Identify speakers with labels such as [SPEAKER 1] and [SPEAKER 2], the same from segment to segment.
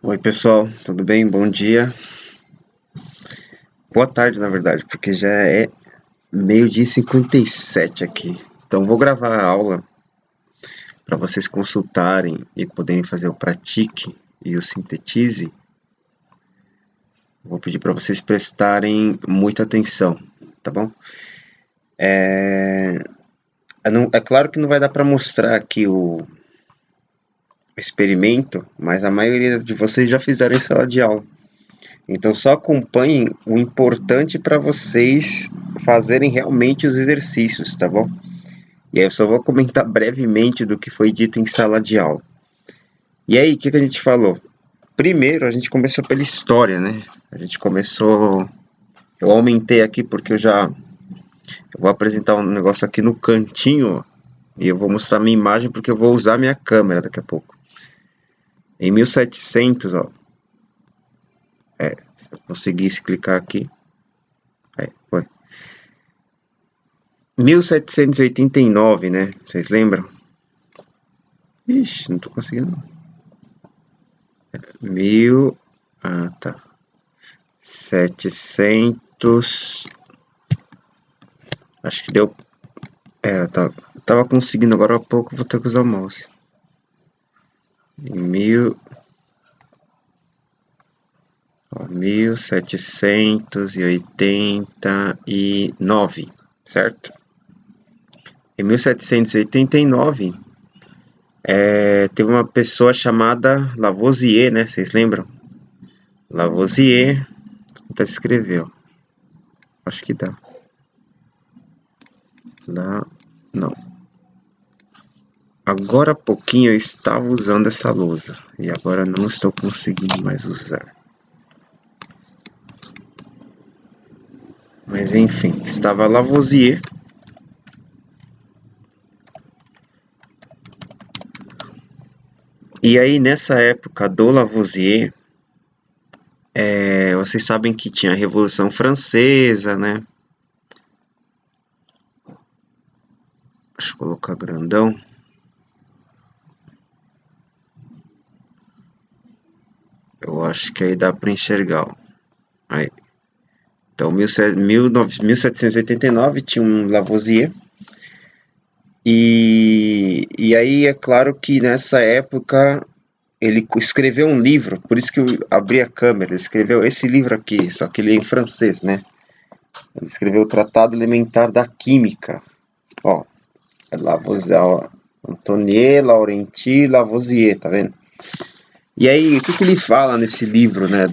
[SPEAKER 1] Oi, pessoal, tudo bem? Bom dia. Boa tarde, na verdade, porque já é meio-dia e 57 aqui. Então, vou gravar a aula para vocês consultarem e poderem fazer o pratique e o sintetize. Vou pedir para vocês prestarem muita atenção, tá bom? É claro que não vai dar para mostrar aqui o experimento, mas a maioria de vocês já fizeram em sala de aula. Então só acompanhem o importante para vocês fazerem realmente os exercícios, tá bom? E aí eu só vou comentar brevemente do que foi dito em sala de aula. E aí, o que a gente falou? Primeiro, a gente começou pela história, né? A gente começou. Eu aumentei aqui porque eu vou apresentar um negócio aqui no cantinho, ó, e eu vou mostrar minha imagem porque eu vou usar minha câmera daqui a pouco. Em 1700, ó. Se eu conseguisse clicar aqui. Foi. 1789, né? Vocês lembram? Ixi, não tô conseguindo. Mil. Ah, tá. 700. Acho que deu. Eu tava conseguindo agora há pouco, vou ter que usar o mouse. Mil. 1789, certo? Em 1789, teve uma pessoa chamada Lavoisier, né? Vocês lembram? Lavoisier. Vou escrever, ó. Acho que dá. Lá. Não. Agora há pouquinho eu estava usando essa lousa. E agora não estou conseguindo mais usar. Mas enfim, estava Lavoisier. E aí, nessa época do Lavoisier, vocês sabem que tinha a Revolução Francesa, né? Deixa eu colocar grandão. Eu acho que aí dá para enxergar. Ó. Aí. Então, 1789 tinha um Lavoisier. E aí é claro que nessa época ele escreveu um livro, por isso que eu abri a câmera. Ele escreveu esse livro aqui, só que ele é em francês, né? Ele escreveu o Tratado Elementar da Química. Ó, Lavoisier, ó, Antoine Laurenti Lavoisier, tá vendo? E aí, o que ele fala nesse livro, né?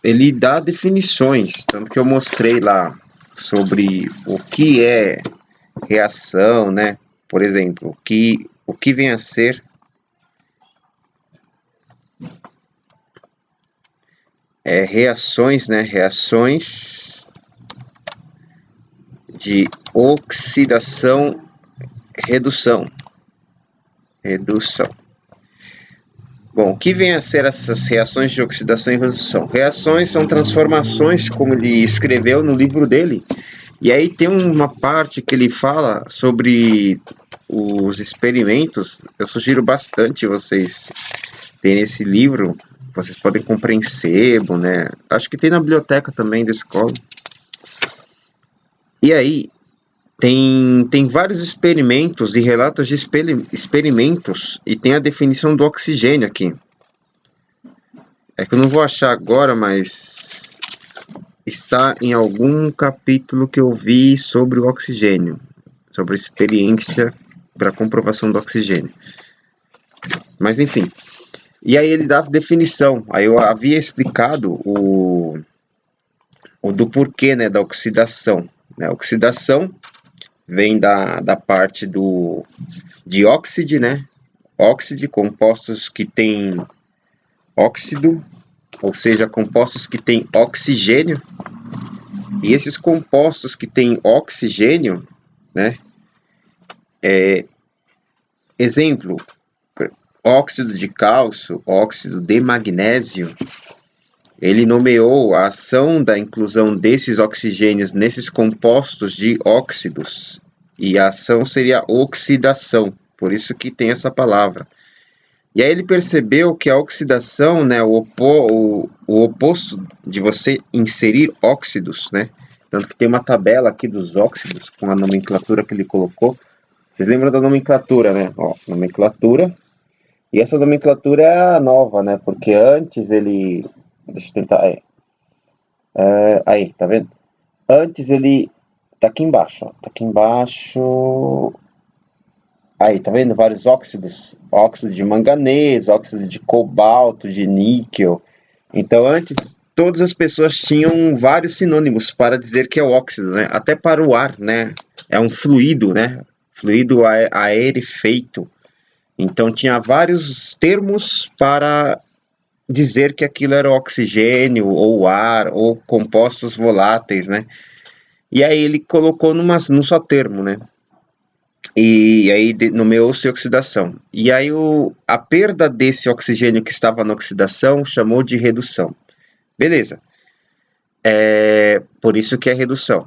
[SPEAKER 1] Ele dá definições, tanto que eu mostrei lá sobre o que é reação, né? Por exemplo, o que vem a ser reações, né? Reações de oxidação, redução. Redução. Bom, o que vem a ser essas reações de oxidação e redução? Reações são transformações, como ele escreveu no livro dele. E aí tem uma parte que ele fala sobre os experimentos. Eu sugiro bastante vocês terem esse livro. Vocês podem comprar em sebo, né? Acho que tem na biblioteca também da escola. E aí tem vários experimentos e relatos de experimentos e tem a definição do oxigênio aqui. É que eu não vou achar agora, mas está em algum capítulo que eu vi sobre o oxigênio, sobre a experiência para comprovação do oxigênio. Mas enfim. E aí ele dá a definição. Aí eu havia explicado o do porquê, né, da oxidação. A oxidação vem da parte de óxido, né? Óxido, compostos que têm óxido, ou seja, compostos que têm oxigênio. E esses compostos que têm oxigênio, né? Exemplo, óxido de cálcio, óxido de magnésio, ele nomeou a ação da inclusão desses oxigênios nesses compostos de óxidos. E a ação seria oxidação, por isso que tem essa palavra. E aí ele percebeu que a oxidação, né, o oposto de você inserir óxidos, né, tanto que tem uma tabela aqui dos óxidos com a nomenclatura que ele colocou. Vocês lembram da nomenclatura, né? Ó, nomenclatura. E essa nomenclatura é a nova, né? Porque antes ele... Deixa eu tentar... aí, tá vendo? Antes ele... Tá aqui embaixo, ó. Tá aqui embaixo... Aí, tá vendo? Vários óxidos. Óxido de manganês, óxido de cobalto, de níquel. Então, antes, todas as pessoas tinham vários sinônimos para dizer que é óxido, né? Até para o ar, né? É um fluido, né? Fluido aerefeito. Então, tinha vários termos para dizer que aquilo era oxigênio, ou ar, ou compostos voláteis, né? E aí ele colocou num só termo, né? E aí nomeou-se oxidação. E aí a perda desse oxigênio que estava na oxidação chamou de redução. Beleza. Por isso que é redução.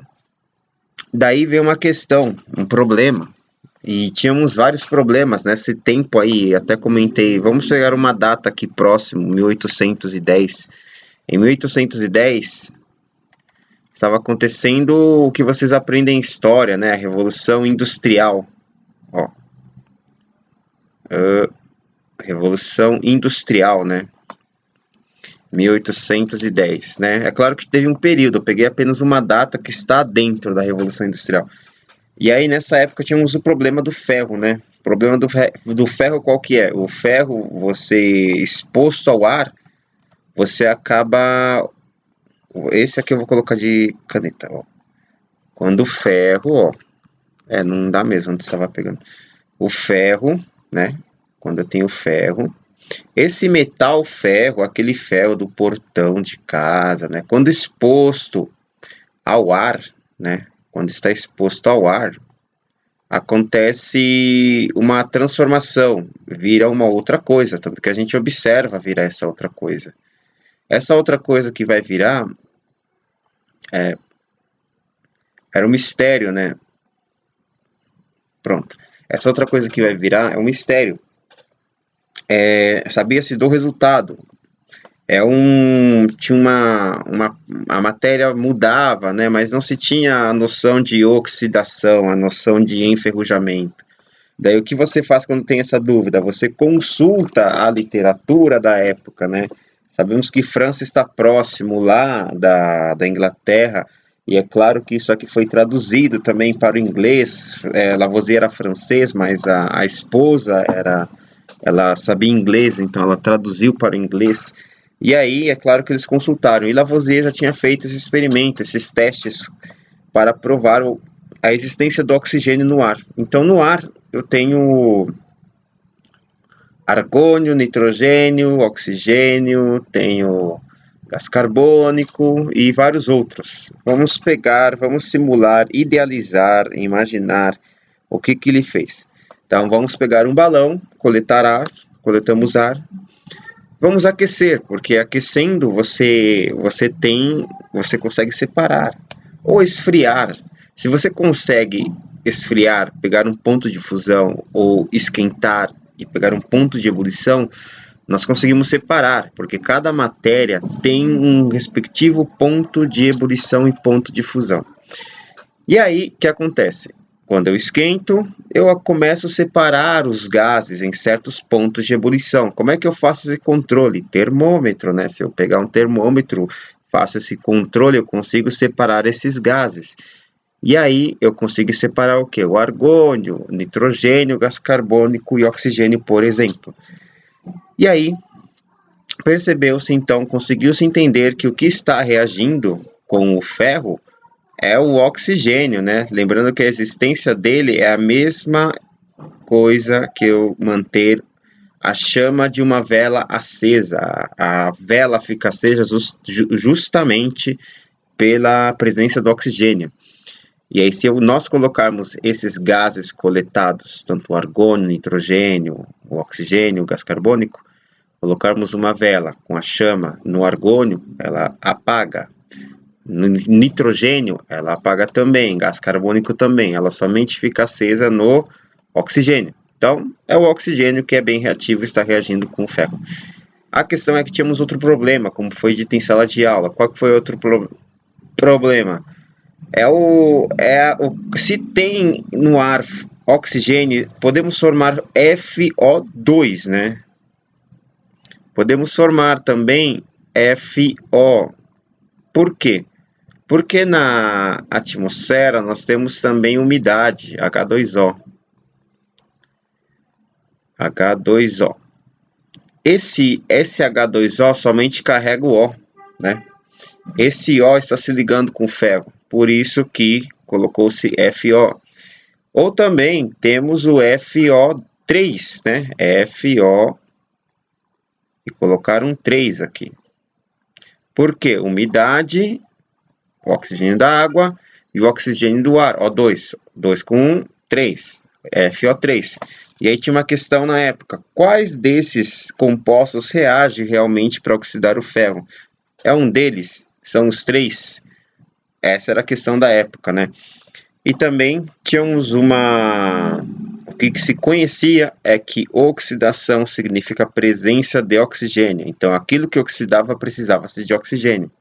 [SPEAKER 1] Daí veio uma questão, um problema. E tínhamos vários problemas nesse tempo aí, até comentei, vamos pegar uma data aqui próximo, 1810. Em 1810, estava acontecendo o que vocês aprendem em história, né? A Revolução Industrial. Ó. Revolução Industrial, né? 1810, né? É claro que teve um período, eu peguei apenas uma data que está dentro da Revolução Industrial. E aí, nessa época, tínhamos o problema do ferro, né? O problema do ferro qual que é? O ferro, você exposto ao ar, você acaba... Esse aqui eu vou colocar de caneta, ó. Quando o ferro, ó... não dá mesmo onde estava pegando. O ferro, né? Quando eu tenho ferro... Esse metal ferro, aquele ferro do portão de casa, né? Quando exposto ao ar, né? Quando está exposto ao ar, acontece uma transformação, vira uma outra coisa, tanto que a gente observa virar essa outra coisa. Essa outra coisa que vai virar era um mistério, né? Pronto. Essa outra coisa que vai virar é um mistério. Sabia-se do resultado. A matéria mudava, né? Mas não se tinha a noção de oxidação, a noção de enferrujamento. Daí o que você faz quando tem essa dúvida? Você consulta a literatura da época, né? Sabemos que França está próximo lá da Inglaterra, e é claro que isso aqui foi traduzido também para o inglês. Lavoisier era francês, mas a esposa ela sabia inglês, então ela traduziu para o inglês. E aí, é claro que eles consultaram. E Lavoisier já tinha feito esse experimento, esses testes, para provar a existência do oxigênio no ar. Então, no ar, eu tenho argônio, nitrogênio, oxigênio, tenho gás carbônico e vários outros. Vamos pegar, vamos simular, idealizar, imaginar o que ele fez. Então, vamos pegar um balão, coletar ar, coletamos ar, vamos aquecer, porque aquecendo você consegue separar, ou esfriar. Se você consegue esfriar, pegar um ponto de fusão, ou esquentar e pegar um ponto de ebulição, nós conseguimos separar, porque cada matéria tem um respectivo ponto de ebulição e ponto de fusão. E aí, o que acontece? Quando eu esquento, eu começo a separar os gases em certos pontos de ebulição. Como é que eu faço esse controle? Termômetro, né? Se eu pegar um termômetro, faço esse controle, eu consigo separar esses gases. E aí eu consigo separar o quê? O argônio, nitrogênio, gás carbônico e oxigênio, por exemplo. E aí percebeu-se então, conseguiu-se entender que o que está reagindo com o ferro é o oxigênio, né? Lembrando que a existência dele é a mesma coisa que eu manter a chama de uma vela acesa. A vela fica acesa justamente pela presença do oxigênio. E aí, se nós colocarmos esses gases coletados, tanto o argônio, o nitrogênio, o oxigênio, o gás carbônico, colocarmos uma vela com a chama no argônio, ela apaga. No nitrogênio, ela apaga também, gás carbônico também, ela somente fica acesa no oxigênio. Então, é o oxigênio que é bem reativo e está reagindo com o ferro. A questão é que tínhamos outro problema, como foi dito em sala de aula. Qual que foi outro problema? Se tem no ar oxigênio, podemos formar FO2, né? Podemos formar também FO. Por quê? Porque na atmosfera nós temos também umidade, H2O. H2O. Esse H2O somente carrega o O, né? Esse O está se ligando com ferro, por isso que colocou-se FO. Ou também temos o FO3, né? FO e colocar um 3 aqui. Por quê? Umidade, o oxigênio da água e o oxigênio do ar, O2. 2 com 1, 3, FO3. E aí tinha uma questão na época, quais desses compostos reagem realmente para oxidar o ferro? É um deles? São os 3? Essa era a questão da época, né? E também tínhamos o que se conhecia é que oxidação significa presença de oxigênio. Então, aquilo que oxidava precisava-se de oxigênio.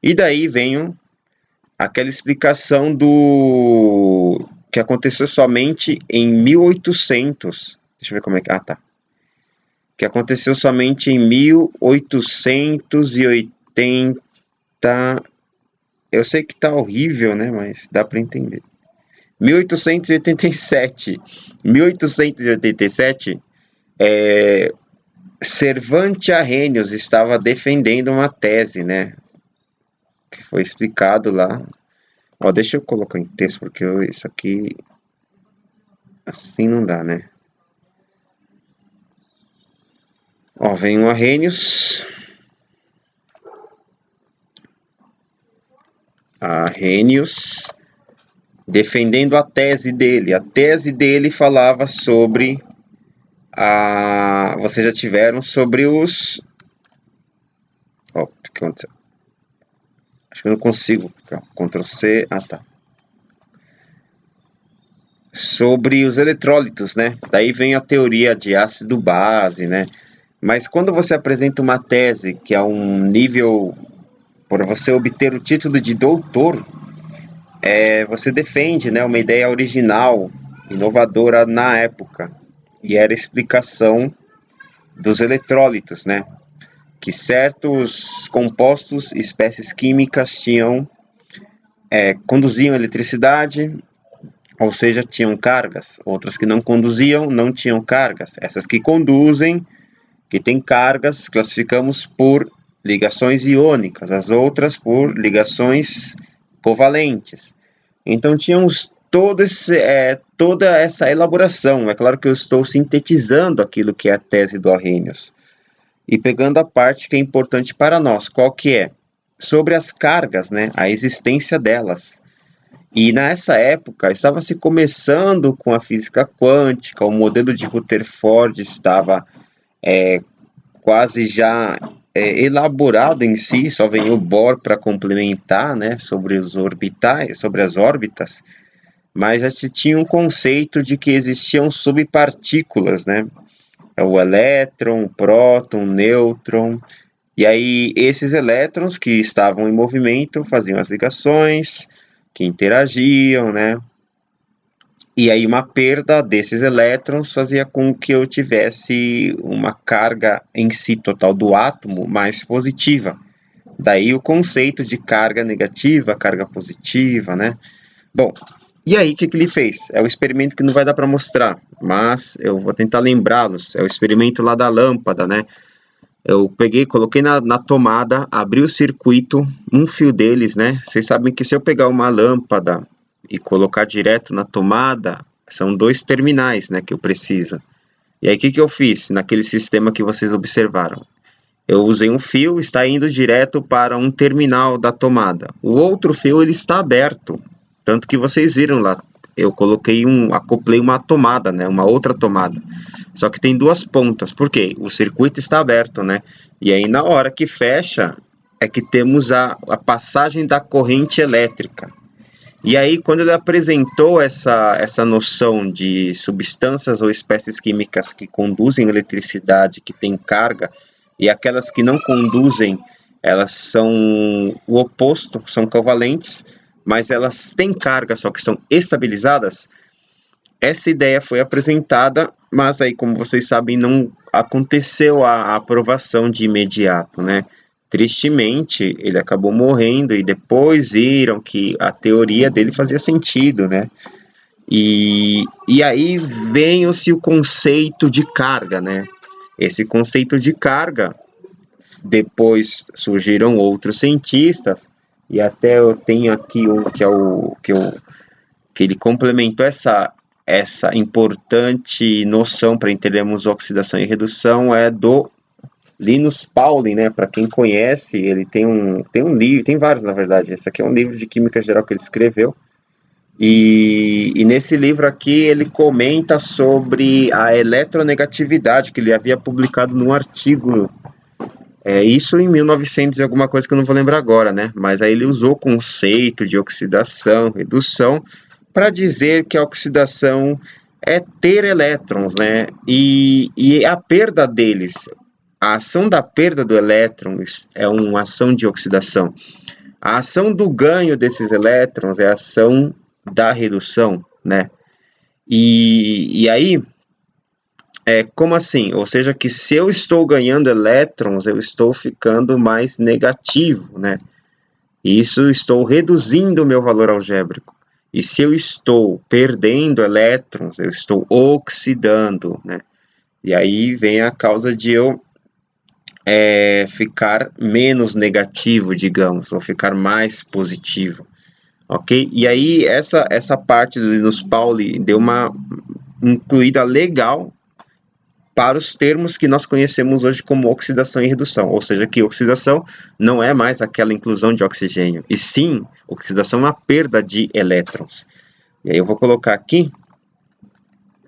[SPEAKER 1] E daí vem aquela explicação do que aconteceu somente em 1800. Deixa eu ver como é que... Ah, tá. Que aconteceu somente em 1880. Eu sei que tá horrível, né? Mas dá para entender. 1887. 1887, Cervantes Arrhenius estava defendendo uma tese, né? Que foi explicado lá. Ó, deixa eu colocar em texto, porque isso aqui assim não dá, né? Ó, vem o Arrhenius. Arrhenius defendendo a tese dele. A tese dele falava sobre vocês já tiveram sobre os... Ó, o que aconteceu? Acho que eu não consigo. Ctrl C. Ah, tá. Sobre os eletrólitos, né? Daí vem a teoria de ácido-base, né? Mas quando você apresenta uma tese que é um nível para você obter o título de doutor, você defende, né, uma ideia original, inovadora na época, e era a explicação dos eletrólitos, né? Que certos compostos, espécies químicas conduziam eletricidade, ou seja, tinham cargas. Outras que não conduziam, não tinham cargas. Essas que conduzem, que têm cargas, classificamos por ligações iônicas, as outras por ligações covalentes. Então tínhamos toda essa elaboração. É claro que eu estou sintetizando aquilo que é a tese do Arrhenius e pegando a parte que é importante para nós. Qual que é? Sobre as cargas, né? A existência delas. E nessa época estava se começando com a física quântica, o modelo de Rutherford estava quase já elaborado em si, só vem o Bohr para complementar, né, sobre os orbitais, sobre as órbitas, mas já se tinha um conceito de que existiam subpartículas, né, o elétron, o próton, o nêutron, e aí esses elétrons que estavam em movimento faziam as ligações, que interagiam, né, e aí uma perda desses elétrons fazia com que eu tivesse uma carga em si total do átomo mais positiva. Daí o conceito de carga negativa, carga positiva, né? Bom, e aí o que ele fez? É o experimento que não vai dar para mostrar, mas eu vou tentar lembrá-los. É o experimento lá da lâmpada, né? Eu peguei, coloquei na tomada, abri o circuito, um fio deles, né? Vocês sabem que se eu pegar uma lâmpada e colocar direto na tomada, são 2 terminais, né, que eu preciso. E aí o que eu fiz naquele sistema que vocês observaram? Eu usei um fio, está indo direto para um terminal da tomada. O outro fio ele está aberto, tanto que vocês viram lá. Eu acoplei uma tomada, né, uma outra tomada. Só que tem 2 pontas. Por quê? O circuito está aberto, né? E aí na hora que fecha é que temos a passagem da corrente elétrica. E aí, quando ele apresentou essa noção de substâncias ou espécies químicas que conduzem eletricidade, que têm carga, e aquelas que não conduzem, elas são o oposto, são covalentes, mas elas têm carga, só que estão estabilizadas. Essa ideia foi apresentada, mas aí, como vocês sabem, não aconteceu a aprovação de imediato, né? Tristemente, ele acabou morrendo e depois viram que a teoria dele fazia sentido, né? E aí veio-se o conceito de carga, né? Esse conceito de carga, depois surgiram outros cientistas, e até eu tenho aqui um que é o que ele complementou essa importante noção para entendermos oxidação e redução, é do Linus Pauling, né? Para quem conhece, ele tem um livro, tem vários na verdade. Esse aqui é um livro de química geral que ele escreveu. E nesse livro aqui ele comenta sobre a eletronegatividade que ele havia publicado num artigo. Isso em 1900 e alguma coisa que eu não vou lembrar agora, né? Mas aí ele usou o conceito de oxidação, redução, para dizer que a oxidação é ter elétrons, né? E a perda deles, a ação da perda do elétron é uma ação de oxidação. A ação do ganho desses elétrons é a ação da redução, né? E aí, como assim? Ou seja, que se eu estou ganhando elétrons, eu estou ficando mais negativo, né? Isso estou reduzindo o meu valor algébrico. E se eu estou perdendo elétrons, eu estou oxidando, né? E aí vem a causa de eu ficar menos negativo, digamos, ou ficar mais positivo, ok? E aí essa parte do Linus Pauling deu uma incluída legal para os termos que nós conhecemos hoje como oxidação e redução, ou seja, que oxidação não é mais aquela inclusão de oxigênio, e sim, oxidação é uma perda de elétrons. E aí eu vou colocar aqui,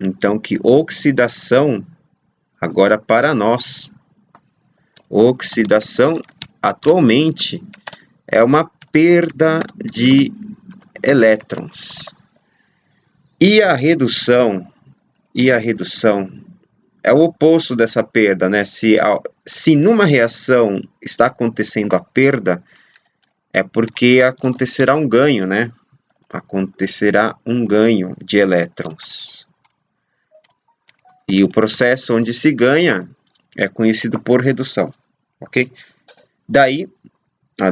[SPEAKER 1] então, que oxidação, agora para nós, oxidação atualmente é uma perda de elétrons. E a redução é o oposto dessa perda, né? Se numa reação está acontecendo a perda, é porque acontecerá um ganho, né? Acontecerá um ganho de elétrons. E o processo onde se ganha é conhecido por redução, ok? Daí,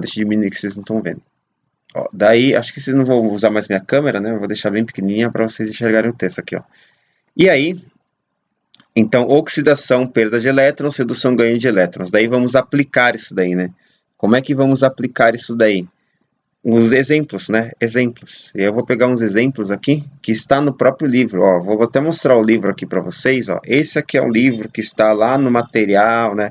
[SPEAKER 1] deixa eu diminuir que vocês não estão vendo. Daí, acho que vocês não vão usar mais minha câmera, né? Eu vou deixar bem pequenininha para vocês enxergarem o texto aqui, ó. E aí, então, oxidação, perda de elétrons, redução, ganho de elétrons. Daí vamos aplicar isso daí, né? Como é que vamos aplicar isso daí? Os exemplos, né? Exemplos. Eu vou pegar uns exemplos aqui que está no próprio livro. Ó, vou até mostrar o livro aqui para vocês. Ó. Esse aqui é o livro que está lá no material, né?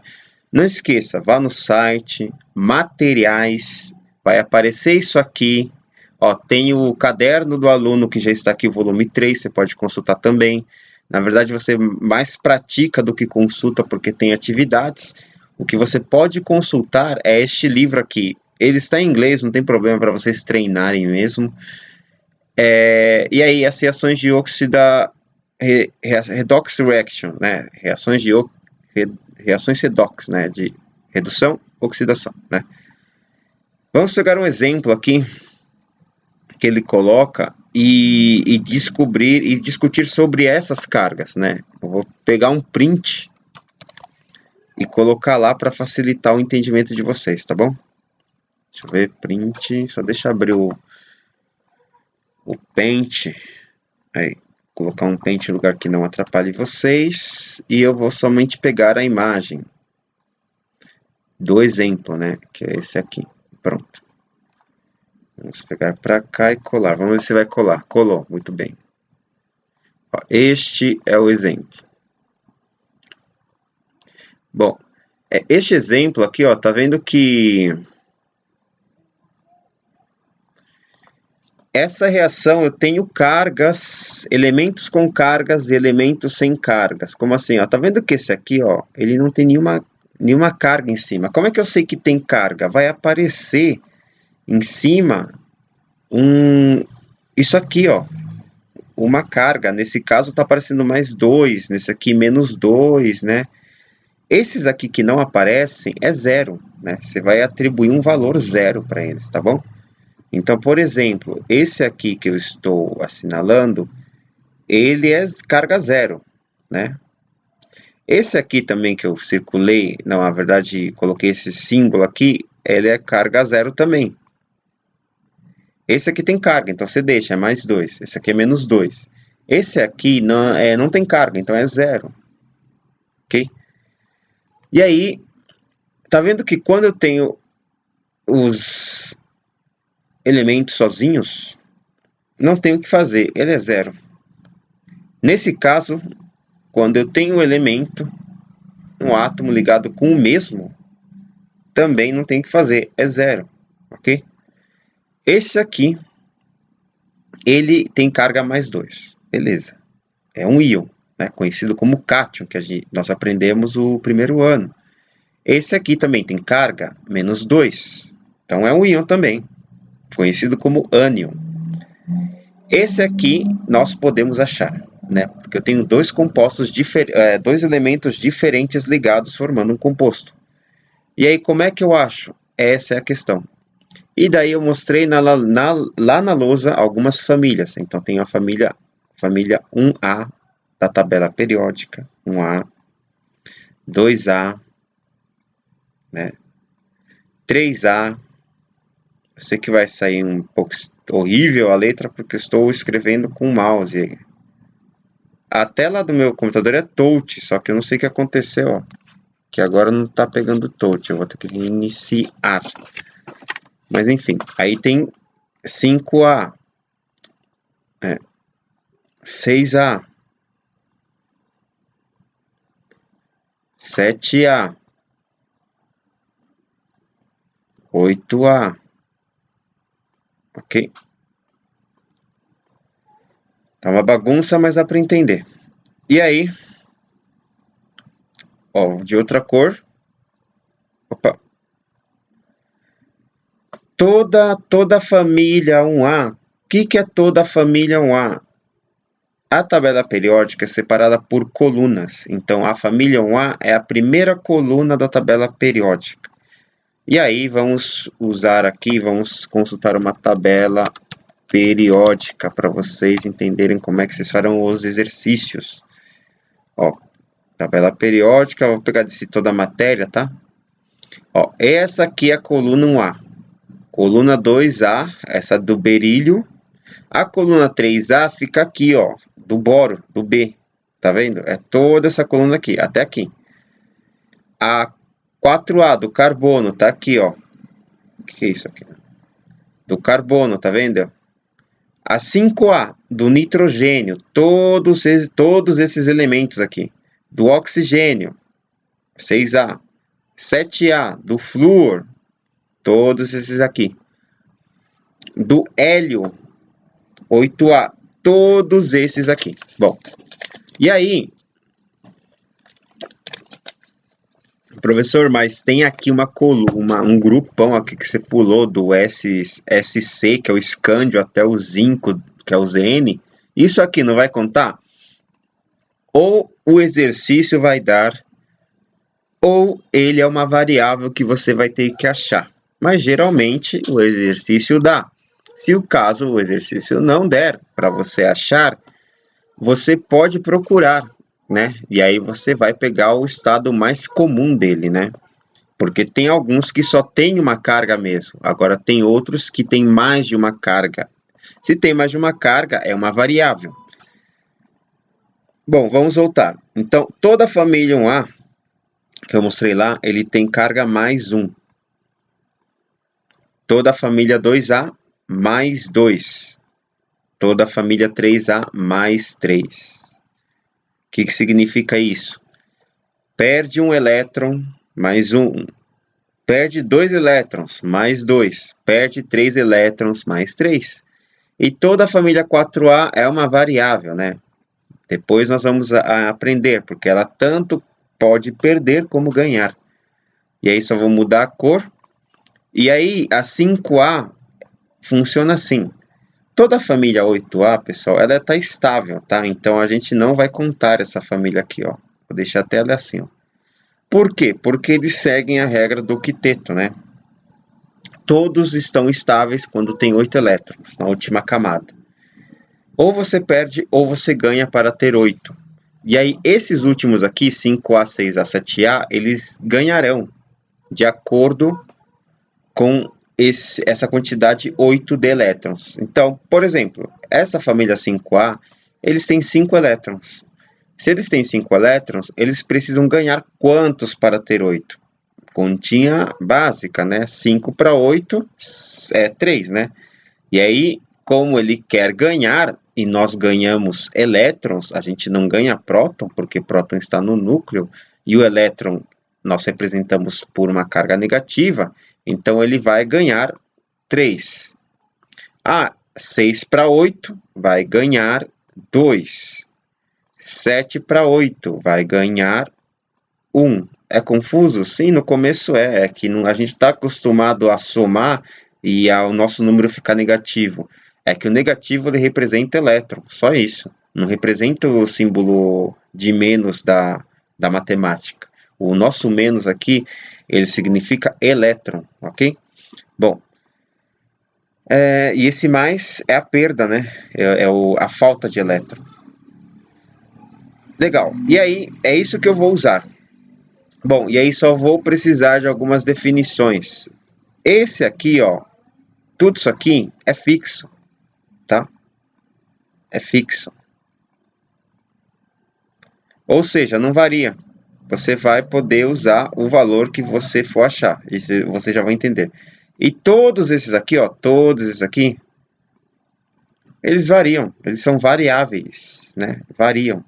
[SPEAKER 1] Não esqueça, vá no site, materiais, vai aparecer isso aqui. Ó, tem o caderno do aluno que já está aqui, o volume 3, você pode consultar também. Na verdade, você mais pratica do que consulta, porque tem atividades. O que você pode consultar é este livro aqui. Ele está em inglês, não tem problema para vocês treinarem mesmo. E aí, as reações de redox reaction, né? Reações redox, né? De redução, oxidação, né? Vamos pegar um exemplo aqui que ele coloca e descobrir e discutir sobre essas cargas, né? Eu vou pegar um print e colocar lá para facilitar o entendimento de vocês, tá bom? Deixa eu ver, print, só deixa eu abrir o Paint, aí, colocar um Paint em lugar que não atrapalhe vocês, e eu vou somente pegar a imagem do exemplo, né, que é esse aqui, pronto. Vamos pegar para cá e colar, vamos ver se vai colar, colou, muito bem. Ó, este é o exemplo. Bom, este exemplo aqui, ó, tá vendo que essa reação eu tenho cargas, elementos com cargas e elementos sem cargas. Como assim? Ó, tá vendo que esse aqui, ó, ele não tem nenhuma carga em cima. Como é que eu sei que tem carga? Vai aparecer em cima isso aqui, ó, uma carga. Nesse caso está aparecendo mais 2, nesse aqui menos 2, né? Esses aqui que não aparecem é zero, né? Você vai atribuir um valor zero para eles, tá bom? Então, por exemplo, esse aqui que eu estou assinalando, ele é carga zero, né? Esse aqui também que eu circulei, não, na verdade, coloquei esse símbolo aqui, ele é carga zero também. Esse aqui tem carga, então você deixa, é mais 2. Esse aqui é menos 2. Esse aqui não tem carga, então é zero. Ok? E aí, tá vendo que quando eu tenho os elementos sozinhos, não tenho o que fazer, ele é zero. Nesse caso, quando eu tenho um elemento, um átomo ligado com o mesmo, também não tem o que fazer, é zero, ok? Esse aqui, ele tem carga mais 2, beleza. É um íon, né, conhecido como cátion, que nós aprendemos o primeiro ano. Esse aqui também tem carga menos 2, então é um íon também, conhecido como ânion. Esse aqui nós podemos achar, né? Porque eu tenho dois compostos dois elementos diferentes ligados formando um composto. E aí, como é que eu acho? Essa é a questão. E daí eu mostrei lá na lousa algumas famílias. Então tem a família 1A da tabela periódica, 1A, 2A, né? 3A. Eu sei que vai sair um pouco horrível a letra porque eu estou escrevendo com o mouse. A tela do meu computador é touch, só que eu não sei o que aconteceu, ó. Que agora não está pegando touch, eu vou ter que reiniciar. Mas enfim, aí tem 5A, 6A, 7A, 8A, ok? Tá uma bagunça, mas dá para entender. E aí, ó, de outra cor, opa, toda a família 1A. O que é toda a família 1A? A tabela periódica é separada por colunas. Então, a família 1A é a primeira coluna da tabela periódica. E aí, vamos usar aqui, vamos consultar uma tabela periódica para vocês entenderem como é que vocês farão os exercícios. Ó, tabela periódica, vou pegar desse toda a matéria, tá? Ó, essa aqui é a coluna 1A. Coluna 2A, essa do berílio. A coluna 3A fica aqui, ó, do boro, do B. Tá vendo? É toda essa coluna aqui, até aqui. A 4A do carbono tá aqui, ó. O que é isso aqui? Do carbono, tá vendo? A 5A do nitrogênio, todos esses elementos aqui. Do oxigênio, 6A. 7A do flúor, todos esses aqui. Do hélio, 8A, todos esses aqui. Bom, e aí, professor, mas tem aqui um grupão aqui que você pulou do SC, que é o escândio, até o zinco, que é o ZN. Isso aqui não vai contar? Ou o exercício vai dar, ou ele é uma variável que você vai ter que achar. Mas geralmente o exercício dá. Se o caso o exercício não der para você achar, você pode procurar, né? E aí você vai pegar o estado mais comum dele, né? Porque tem alguns que só tem uma carga mesmo. Agora tem outros que tem mais de uma carga. Se tem mais de uma carga, é uma variável. Bom, vamos voltar. Então, toda a família 1A, que eu mostrei lá, ele tem carga mais 1. Toda a família 2A, mais 2. Toda a família 3A, mais 3. O que significa isso? Perde um elétron, mais 1. Perde 2 elétrons, mais 2. Perde 3 elétrons, mais 3. E toda a família 4A é uma variável, né? Depois nós vamos aprender, porque ela tanto pode perder como ganhar. E aí só vou mudar a cor. E aí a 5A funciona assim. Toda a família 8A, pessoal, ela está estável, tá? Então, a gente não vai contar essa família aqui, ó. Vou deixar até ela assim, ó. Por quê? Porque eles seguem a regra do quiteto, né? Todos estão estáveis quando tem 8 elétrons na última camada. Ou você perde ou você ganha para ter 8. E aí, esses últimos aqui, 5A, 6A, 7A, eles ganharão de acordo com essa quantidade 8 de elétrons. Então, por exemplo, essa família 5A, eles têm 5 elétrons. Se eles têm 5 elétrons, eles precisam ganhar quantos para ter 8? Continha básica, né? 5 para 8 é 3, né? E aí, como ele quer ganhar, e nós ganhamos elétrons, a gente não ganha próton, porque próton está no núcleo, e o elétron nós representamos por uma carga negativa, então ele vai ganhar 3. 6 para 8 vai ganhar 2. 7 para 8 vai ganhar 1. É confuso? Sim, no começo é que a gente está acostumado a somar e o nosso número ficar negativo. É que o negativo ele representa elétron, só isso. Não representa o símbolo de menos da matemática. O nosso menos aqui, ele significa elétron, ok? Bom, e esse mais é a perda, né? A falta de elétron. Legal. E aí, é isso que eu vou usar. Bom, e aí só vou precisar de algumas definições. Esse aqui, ó, tudo isso aqui é fixo, tá? É fixo. Ou seja, não varia. Você vai poder usar o valor que você for achar. Isso você já vai entender. E todos esses aqui, ó, todos esses aqui, eles variam. Eles são variáveis, né? Variam.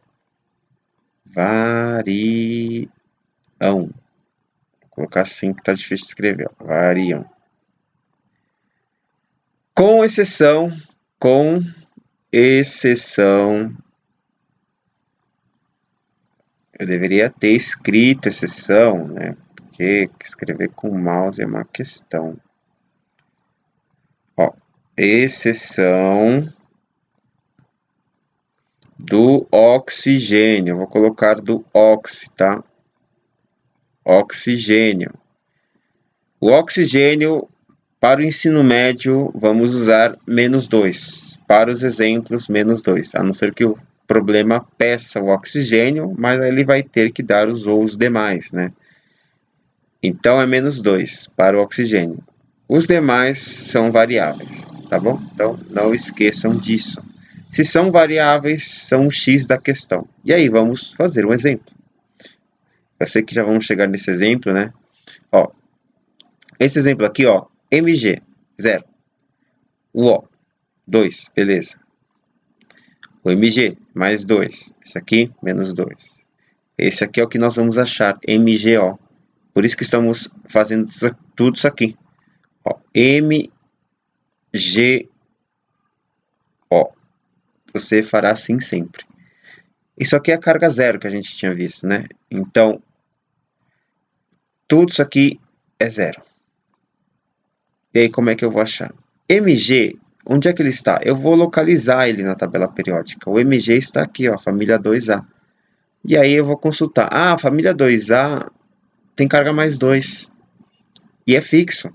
[SPEAKER 1] Variam. Vou colocar assim que tá difícil de escrever. Ó. Variam. Com exceção eu deveria ter escrito exceção, né? Porque escrever com mouse é uma questão. Ó, exceção do oxigênio. Eu vou colocar do oxi, tá? Oxigênio. O oxigênio, para o ensino médio, vamos usar -2. Para os exemplos, -2. A não ser que o problema peça o oxigênio, mas ele vai ter que dar os demais, né? Então, é -2 para o oxigênio. Os demais são variáveis, tá bom? Então, não esqueçam disso. Se são variáveis, são o x da questão. E aí, vamos fazer um exemplo. Eu sei que já vamos chegar nesse exemplo, né? Ó, esse exemplo aqui, ó, Mg, 0. O O, 2, beleza. O Mg, mais 2. Esse aqui, -2. Esse aqui é o que nós vamos achar, MgO. Por isso que estamos fazendo tudo isso aqui. Ó, MgO. Você fará assim sempre. Isso aqui é a carga zero que a gente tinha visto, né? Então, tudo isso aqui é zero. E aí, como é que eu vou achar? Mg, onde é que ele está? Eu vou localizar ele na tabela periódica. O Mg está aqui, ó, família 2A. E aí eu vou consultar. Ah, a família 2A tem carga mais 2. E é fixo.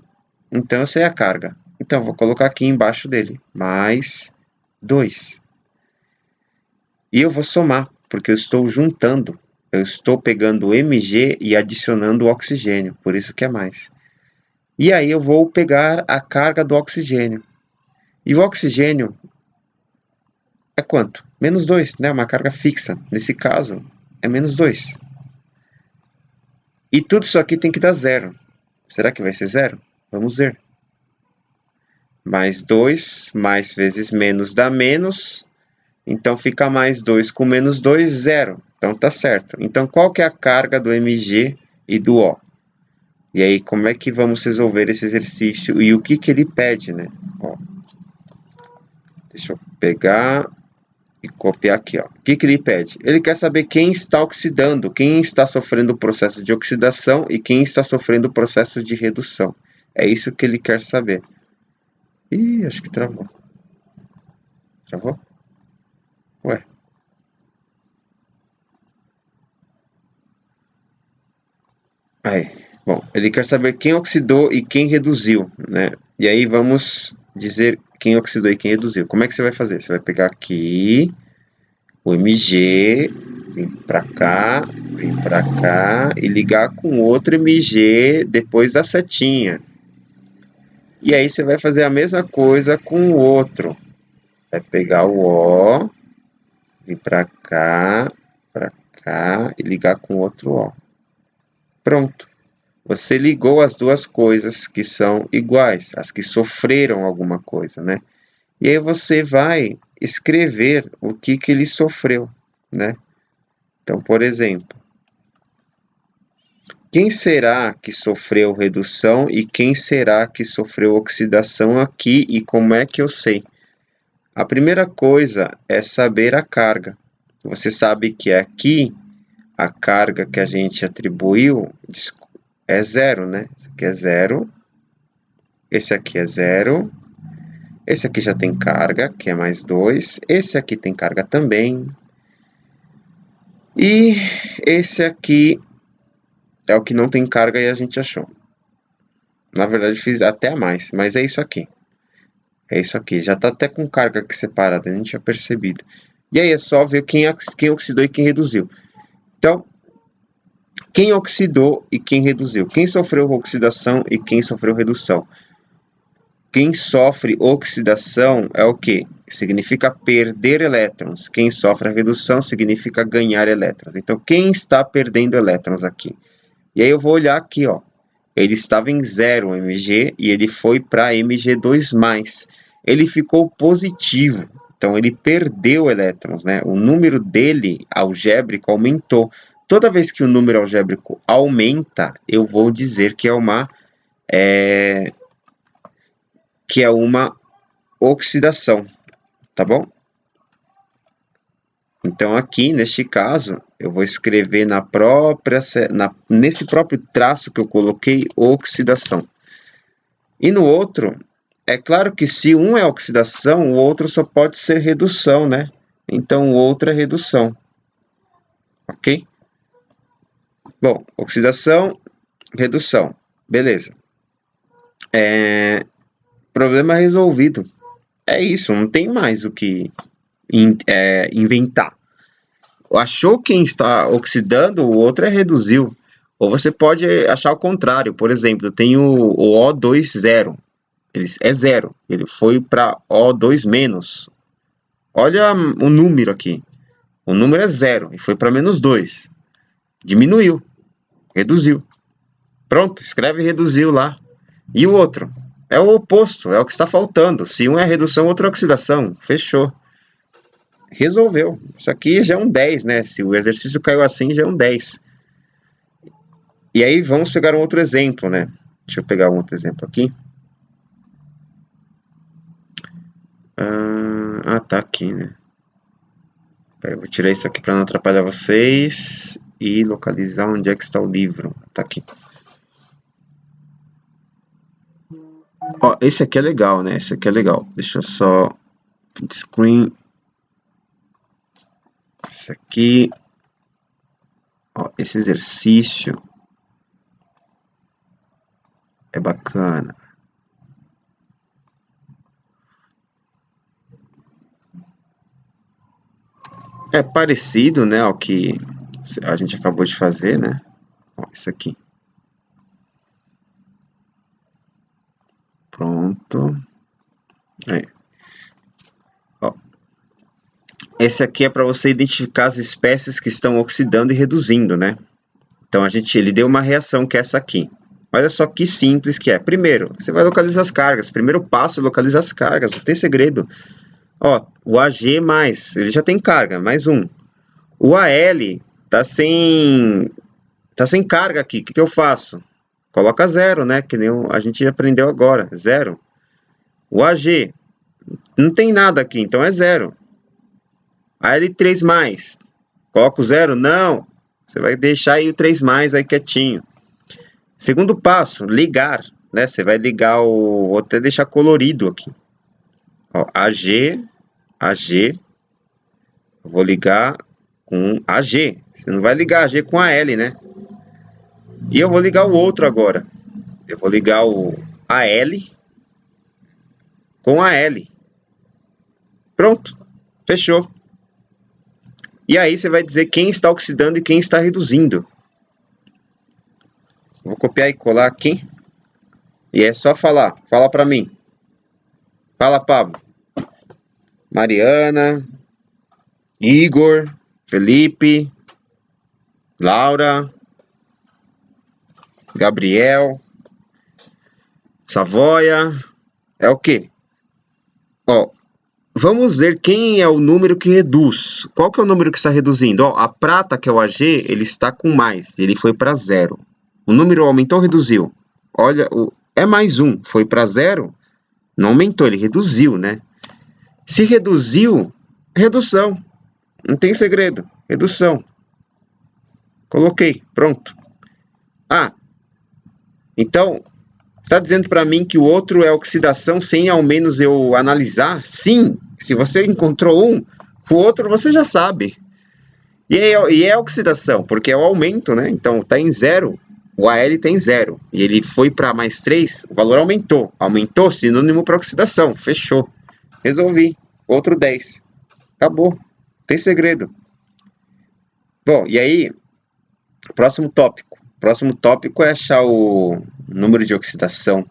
[SPEAKER 1] Então, eu sei a carga. Então, eu vou colocar aqui embaixo dele. Mais 2. E eu vou somar, porque eu estou juntando. Eu estou pegando o Mg e adicionando o oxigênio. Por isso que é mais. E aí eu vou pegar a carga do oxigênio. E o oxigênio é quanto? -2, né? Uma carga fixa. Nesse caso, é -2. E tudo isso aqui tem que dar zero. Será que vai ser zero? Vamos ver. Mais 2, mais vezes menos dá menos. Então, fica mais 2 com -2, 0. Então, tá certo. Então, qual que é a carga do Mg e do O? E aí, como é que vamos resolver esse exercício? E o que que ele pede, né? Ó, deixa eu pegar e copiar aqui, ó. O que que ele pede? Ele quer saber quem está oxidando, quem está sofrendo o processo de oxidação e quem está sofrendo o processo de redução. É isso que ele quer saber. Ih, acho que travou. Travou? Ué. Aí, bom, ele quer saber quem oxidou e quem reduziu, né? E aí vamos dizer quem oxidou e quem reduziu. Como é que você vai fazer? Você vai pegar aqui o MG, vem para cá e ligar com outro MG depois da setinha. E aí você vai fazer a mesma coisa com o outro. Vai pegar o O, vir para cá e ligar com o outro O. Pronto. Você ligou as duas coisas que são iguais, as que sofreram alguma coisa, né? E aí você vai escrever o que ele sofreu, né? Então, por exemplo, quem será que sofreu redução e quem será que sofreu oxidação aqui e como é que eu sei? A primeira coisa é saber a carga. Você sabe que aqui a carga que a gente atribuiu é zero, né? Esse aqui é zero. Esse aqui é zero. Esse aqui já tem carga, que é mais 2. Esse aqui tem carga também. E esse aqui é o que não tem carga e a gente achou. Na verdade, fiz até a mais, mas é isso aqui. É isso aqui. Já está até com carga aqui separada, a gente já percebido. E aí é só ver quem oxidou e quem reduziu. Então, quem oxidou e quem reduziu? Quem sofreu oxidação e quem sofreu redução? Quem sofre oxidação é o quê? Significa perder elétrons. Quem sofre a redução significa ganhar elétrons. Então, quem está perdendo elétrons aqui? E aí eu vou olhar aqui, ó. Ele estava em 0 Mg e ele foi para Mg2+. Ele ficou positivo, então ele perdeu elétrons, né? O número dele algébrico aumentou. Toda vez que o número algébrico aumenta, eu vou dizer que é uma oxidação, tá bom? Então aqui, neste caso, eu vou escrever nesse próprio traço que eu coloquei, oxidação. E no outro, é claro que se um é oxidação, o outro só pode ser redução, né? Então o outro é redução. Ok? Bom, oxidação, redução. Beleza. Problema resolvido. É isso, não tem mais o que inventar. Achou quem está oxidando, o outro reduziu. Ou você pode achar o contrário. Por exemplo, eu tenho o O2,0. Ele é zero. Ele foi para O2-. Olha o número aqui. O número é zero e foi para -2. Diminuiu. Reduziu. Pronto, escreve reduziu lá. E o outro? É o oposto, é o que está faltando. Se um é redução, outro é oxidação. Fechou. Resolveu. Isso aqui já é um 10, né? Se o exercício caiu assim, já é um 10. E aí vamos pegar um outro exemplo, né? Deixa eu pegar um outro exemplo aqui. Tá aqui, né? Pera, eu vou tirar isso aqui para não atrapalhar vocês e localizar onde é que está o livro. Tá aqui. Ó, esse aqui é legal, né? Esse aqui é legal. Deixa eu só print screen. Esse aqui. Ó, esse exercício é bacana. É parecido, né, ao que a gente acabou de fazer, né? Ó, isso aqui. Pronto. Aí. Ó. Esse aqui é para você identificar as espécies que estão oxidando e reduzindo, né? Então ele deu uma reação que é essa aqui. Olha só que simples que é. Primeiro, você vai localizar as cargas. Primeiro passo é localizar as cargas, não tem segredo. Ó, o Ag+, ele já tem carga, mais um. O Al tá sem carga aqui. O que eu faço? Coloca zero, né? Que nem a gente aprendeu agora, zero. O Ag não tem nada aqui, então é zero. Al3+, coloca o zero? Não. Você vai deixar aí o 3+ aí quietinho. Segundo passo, ligar, né? Você vai ligar vou até deixar colorido aqui. Ó, Ag, AG. Eu vou ligar com AG. Você não vai ligar AG com AL, né? E eu vou ligar o outro agora. Eu vou ligar o AL com AL. Pronto. Fechou. E aí você vai dizer quem está oxidando e quem está reduzindo. Vou copiar e colar aqui. E é só falar. Fala para mim. Fala, Pablo. Mariana, Igor, Felipe, Laura, Gabriel, Savoia. É o quê? Ó, vamos ver quem é o número que reduz. Qual que é o número que está reduzindo? Ó, a prata, que é o AG, ele está com mais. Ele foi para 0. O número aumentou ou reduziu? Olha, é mais 1. Foi para 0? Não aumentou, ele reduziu, né? Se reduziu, redução. Não tem segredo. Redução. Coloquei. Pronto. Ah, então, está dizendo para mim que o outro é oxidação sem ao menos eu analisar? Sim. Se você encontrou um, o outro você já sabe. E é oxidação, porque é o aumento, né? Então, está em 0. O AL tem 0. E ele foi para mais 3, o valor aumentou. Aumentou, sinônimo para oxidação. Fechou. Resolvi. Outro 10. Acabou. Tem segredo. Bom, e aí, próximo tópico. Próximo tópico é achar o número de oxidação.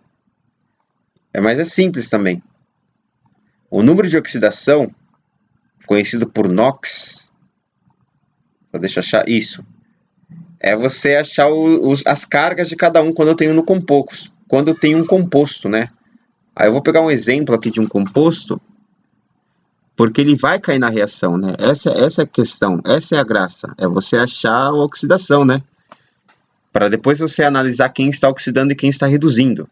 [SPEAKER 1] Mas é simples também. O número de oxidação, conhecido por NOx, deixa eu achar isso. É você achar as cargas de cada um quando eu tenho no composto. Quando eu tenho um composto, né? Aí eu vou pegar um exemplo aqui de um composto, porque ele vai cair na reação, né? Essa é a questão, essa é a graça. É você achar a oxidação, né? Para depois você analisar quem está oxidando e quem está reduzindo.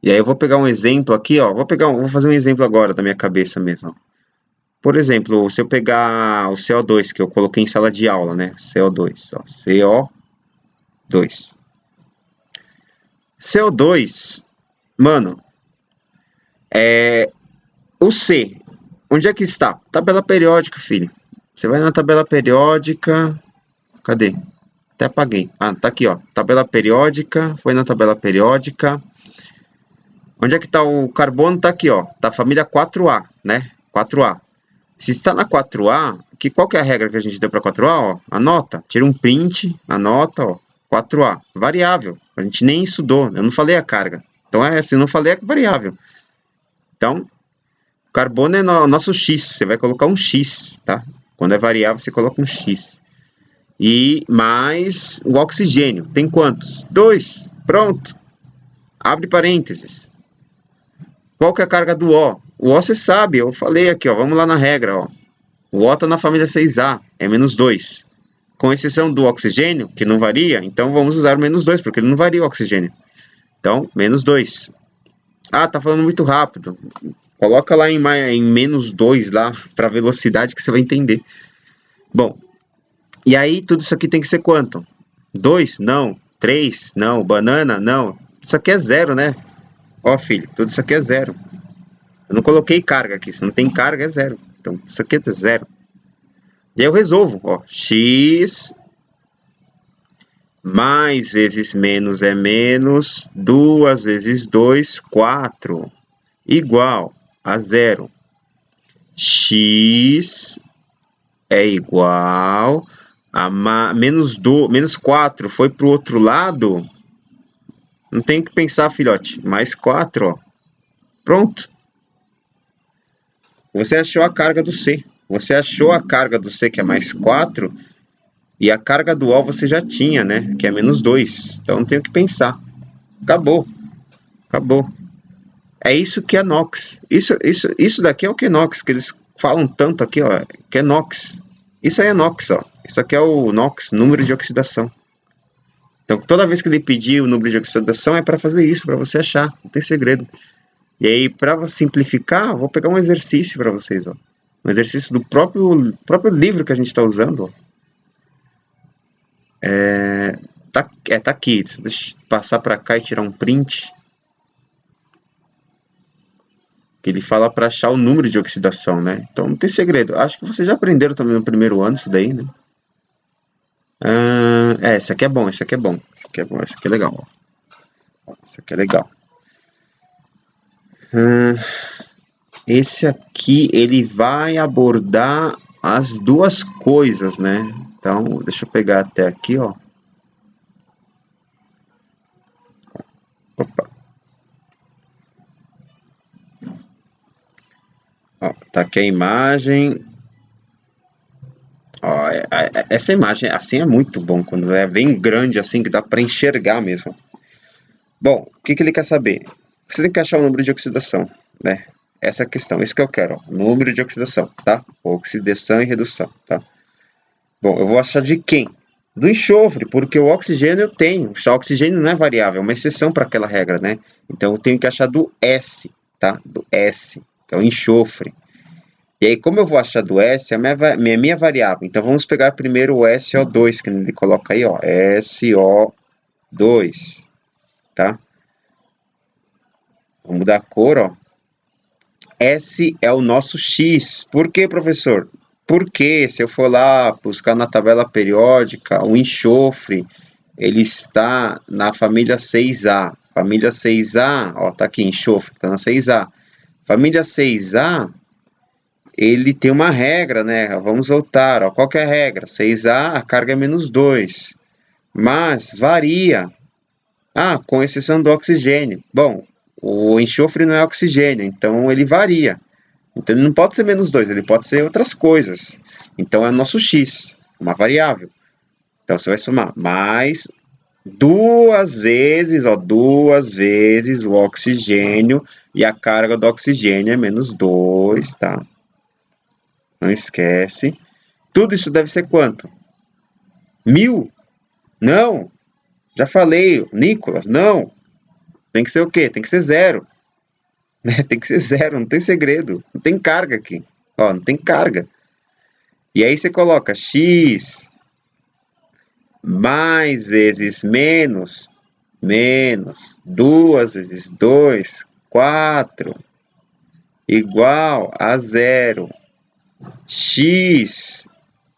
[SPEAKER 1] E aí eu vou pegar um exemplo aqui, ó. Vou fazer um exemplo agora da minha cabeça mesmo. Por exemplo, se eu pegar o CO2, que eu coloquei em sala de aula, né? CO2, ó. CO2. CO2, mano, o C, onde é que está? Tabela periódica, filho. Você vai na tabela periódica. Cadê? Até apaguei. Ah, tá aqui, ó. Tabela periódica. Foi na tabela periódica. Onde é que tá o carbono? Tá aqui, ó. Tá a família 4A, né? 4A. Se está na 4A, qual que é a regra que a gente deu para 4A? Ó, anota. Tira um print, anota, ó. 4A. Variável. A gente nem estudou. Eu não falei a carga. Então, se eu não falei, é variável. Então, carbono é nosso X. Você vai colocar um X, tá? Quando é variável, você coloca um X. E mais o oxigênio. Tem quantos? 2. Pronto. Abre parênteses. Qual que é a carga do O? O O você sabe, eu falei aqui, ó. Vamos lá na regra, ó. O O está na família 6A, é menos 2. Com exceção do oxigênio, que não varia, então vamos usar o menos 2, porque ele não varia o oxigênio. Então, menos 2. Ah, tá falando muito rápido. Coloca lá em menos 2 lá, para velocidade, que você vai entender. Bom, e aí tudo isso aqui tem que ser quanto? 2? Não. 3? Não. Banana? Não. Isso aqui é 0, né? Ó, filho, tudo isso aqui é 0. Eu não coloquei carga aqui. Se não tem carga, é 0. Então, isso aqui é 0. E aí eu resolvo. Ó, x mais vezes menos é menos. 2 vezes 2, 4. Igual a 0. X é igual a menos 4. Foi para o outro lado. Não tem que pensar, filhote. Mais 4, ó. Pronto. Você achou a carga do C. Você achou a carga do C, que é mais 4, e a carga do O você já tinha, né? Que é menos 2. Então não tem o que pensar. Acabou. Acabou. É isso que é NOx. Isso daqui é o que é NOx, que eles falam tanto aqui, ó, que é NOx. Isso aí é NOx, ó. Isso aqui é o NOx, número de oxidação. Então, toda vez que ele pedir o número de oxidação, é para fazer isso, para você achar. Não tem segredo. E aí, para simplificar, vou pegar um exercício para vocês, ó. Um exercício do próprio livro que a gente está usando, ó. Tá aqui. Deixa eu passar para cá e tirar um print. Que ele fala para achar o número de oxidação, né? Então não tem segredo. Acho que vocês já aprenderam também no primeiro ano isso daí, né? Esse aqui é bom, esse aqui é bom. Esse aqui é bom, esse aqui é legal. Ó. Esse aqui é legal. Esse aqui, ele vai abordar as duas coisas, né? Então, deixa eu pegar até aqui, ó. Opa. Ó, tá aqui a imagem. Ó, essa imagem, assim, é muito bom, quando é bem grande, assim, que dá para enxergar mesmo. Bom, o que ele quer saber? Você tem que achar o número de oxidação, né? Essa é a questão, isso que eu quero, ó, número de oxidação, tá? Oxidação e redução, tá? Bom, eu vou achar de quem? Do enxofre, porque o oxigênio eu tenho. O oxigênio não é variável, é uma exceção para aquela regra, né? Então eu tenho que achar do S, tá? Do S, que é o enxofre. E aí, como eu vou achar do S, é a minha variável. Então vamos pegar primeiro o SO2, que ele coloca aí, ó, SO2, tá? Vamos mudar a cor, ó. S é o nosso X. Por que, professor? Porque se eu for lá buscar na tabela periódica, o enxofre, ele está na família 6A. Família 6A, ó, tá aqui, enxofre, tá na 6A. Família 6A, ele tem uma regra, né? Vamos voltar, ó. Qual que é a regra? 6A, a carga é menos 2. Mas varia. Ah, com exceção do oxigênio. Bom, o enxofre não é oxigênio, então ele varia. Então ele não pode ser menos 2, ele pode ser outras coisas. Então é o nosso X, uma variável. Então você vai somar mais duas vezes o oxigênio, e a carga do oxigênio é menos 2, tá? Não esquece. Tudo isso deve ser quanto? 1000? Não. Já falei, Nicolas, não. Tem que ser o quê? Tem que ser zero. Tem que ser zero, não tem segredo. Não tem carga aqui. Ó, não tem carga. E aí você coloca x mais vezes menos, menos 2 vezes 2, 4, igual a zero. X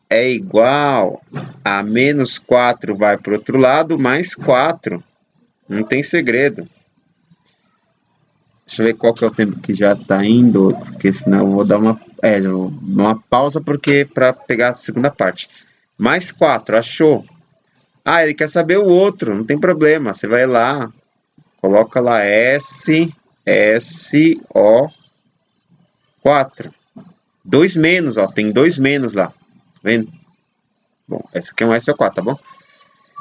[SPEAKER 1] é igual a menos 4 vai para o outro lado, mais 4. Não tem segredo. Deixa eu ver qual que é o tempo que já está indo, porque senão eu vou dar uma pausa porque para pegar a segunda parte. Mais 4, achou? Ah, ele quer saber o outro, não tem problema. Você vai lá, coloca lá SO4. 2 menos, ó, tem 2 menos lá. Tá vendo? Bom, esse aqui é um SO4, tá bom?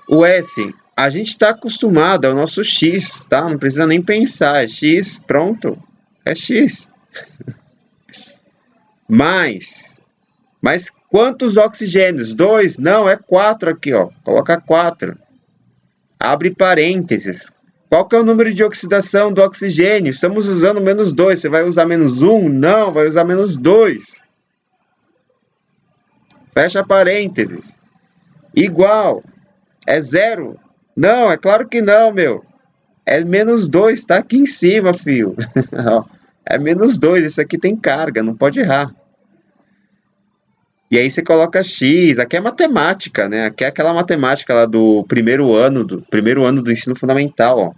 [SPEAKER 1] O S, a gente está acostumado, é o nosso X, tá? Não precisa nem pensar, é X, pronto, é X. Mais quantos oxigênios? 2? Não, é 4 aqui, ó. Coloca 4. Abre parênteses. Qual que é o número de oxidação do oxigênio? Estamos usando menos 2. Você vai usar menos 1? Não, vai usar menos 2. Fecha parênteses. Igual. É 0? Não, é claro que não, meu. É menos 2, tá aqui em cima, filho. É menos 2, esse aqui tem carga, não pode errar. E aí você coloca X, aqui é matemática, né? Aqui é aquela matemática lá do primeiro ano do ensino fundamental, ó.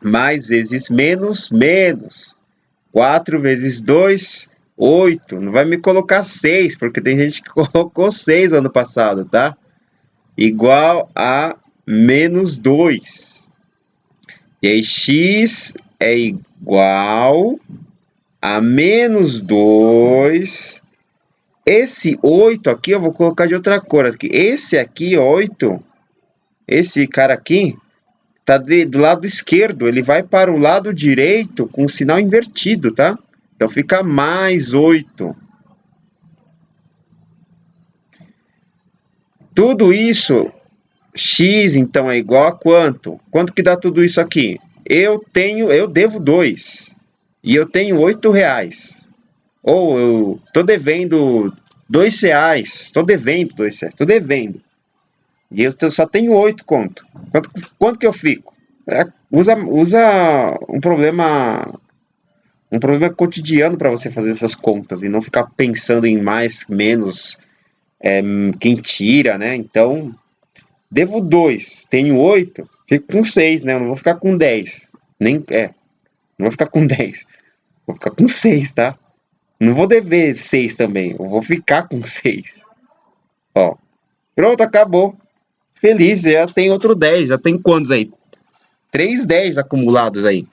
[SPEAKER 1] Mais vezes menos, menos. 4 vezes 2, 8. Não vai me colocar 6, porque tem gente que colocou 6 no ano passado, tá? Igual a menos 2. E aí X é igual a menos 2. Esse 8 aqui eu vou colocar de outra cor aqui. Esse aqui, 8, esse cara aqui, tá do lado esquerdo. Ele vai para o lado direito com o sinal invertido, tá? Então fica mais 8. Tudo isso, x então é igual a quanto? Quanto que dá tudo isso aqui? Eu devo 2. E eu tenho 8 reais. Ou eu tô devendo 2 reais. Tô devendo 2 reais. Tô devendo. E eu só tenho 8 conto. Quanto que eu fico? Usa um problema cotidiano para você fazer essas contas e não ficar pensando em mais, menos, quem tira, né? Então, devo 2, tenho 8, fico com 6, né? Eu não vou ficar com 10. Não vou ficar com 10. Vou ficar com 6, tá? Não vou dever 6 também. Eu vou ficar com 6. Ó. Pronto, acabou. Feliz, já tem outro 10. Já tem quantos aí? 3 10 acumulados aí.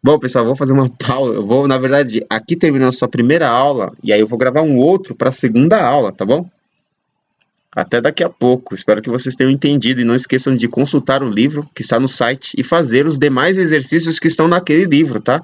[SPEAKER 1] Bom, pessoal, vou fazer uma pausa. Eu vou, na verdade, aqui terminando a sua primeira aula. E aí eu vou gravar um outro para a segunda aula, tá bom? Até daqui a pouco. Espero que vocês tenham entendido e não esqueçam de consultar o livro que está no site e fazer os demais exercícios que estão naquele livro, tá?